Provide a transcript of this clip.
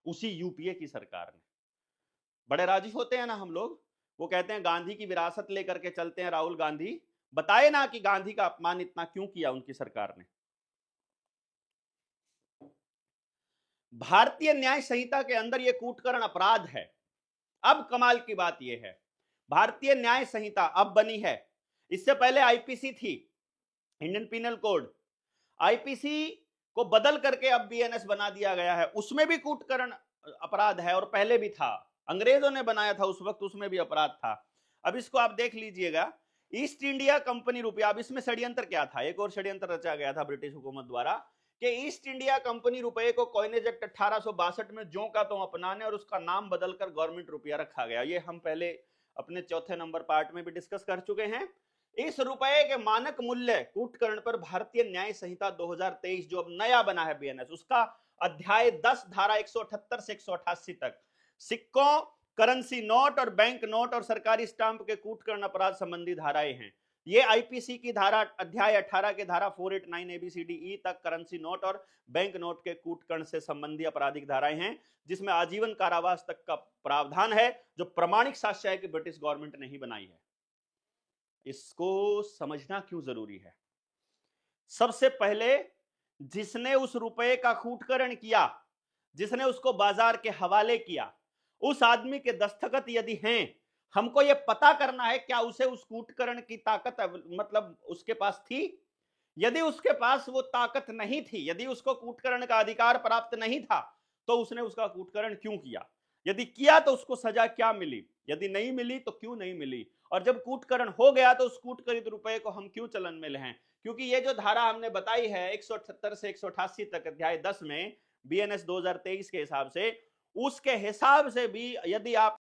उसी यूपीए की सरकार ने। बड़े राजी होते हैं ना हम लोग, वो कहते हैं गांधी की विरासत लेकर के चलते हैं राहुल गांधी, बताए ना कि गांधी का अपमान इतना क्यों किया उनकी सरकार ने। भारतीय न्याय संहिता के अंदर यह कूटकरण अपराध है। अब कमाल की बात यह है, भारतीय न्याय संहिता अब बनी है, इससे पहले आईपीसी थी, इंडियन पिनल कोड, आईपीसी को बदल करके अब बीएनएस बना दिया गया है, उसमें भी कूटकरण अपराध है और पहले भी था, अंग्रेजों ने बनाया था उस वक्त, उसमें भी अपराध था। अब इसको आप देख लीजिएगा, ईस्ट इंडिया कंपनी रुपया, अब इसमें षड्यंत्र क्या था, एक और षड्यंत्र रचा गया था ब्रिटिश हुकूमत द्वारा कि ईस्ट इंडिया कंपनी रुपये को कॉइनेज एक्ट 1862 में जो का तो अपनाने और उसका नाम बदलकर गवर्नमेंट रुपया रखा गया। ये हम पहले अपने चौथे नंबर पार्ट में भी डिस्कस कर चुके हैं। इस रुपए के मानक मूल्य कूटकरण पर भारतीय न्याय संहिता 2023 जो अब नया बना है बीएनएस, उसका अध्याय 10 धारा 178 से 188 तक सिक्कों, करेंसी नोट और बैंक नोट और सरकारी स्टाम्प के कूटकरण अपराध संबंधी धाराएं हैं। ये आईपीसी की धारा अध्याय 18 के धारा 489 ABCDE तक करेंसी नोट और बैंक नोट के कूटकरण से संबंधी आपराधिक धाराएं हैं, जिसमें आजीवन कारावास तक का प्रावधान है, जो प्रमाणिक साक्ष्य है कि ब्रिटिश गवर्नमेंट ने ही बनाई है। इसको समझना क्यों जरूरी है? सबसे पहले जिसने उस रुपए का कूटकरण किया, जिसने उसको बाजार के हवाले किया, उस आदमी के दस्तखत यदि हैं, हमको यह पता करना है क्या उसे उस कूटकरण की ताकत मतलब उसके पास थी। यदि उसके पास वो ताकत नहीं थी, यदि उसको कूटकरण का अधिकार प्राप्त नहीं था, तो उसने उसका कूटकरण क्यों किया, यदि किया तो उसको सजा क्या मिली, यदि नहीं मिली तो क्यों नहीं मिली, और जब कूटकरण हो गया तो उस कूटकरित रुपए को हम क्यों चलन में लें। क्योंकि ये जो धारा हमने बताई है 178 से 188 तक अध्याय 10 में बीएनएस 2023 के हिसाब से, उसके हिसाब से भी यदि आप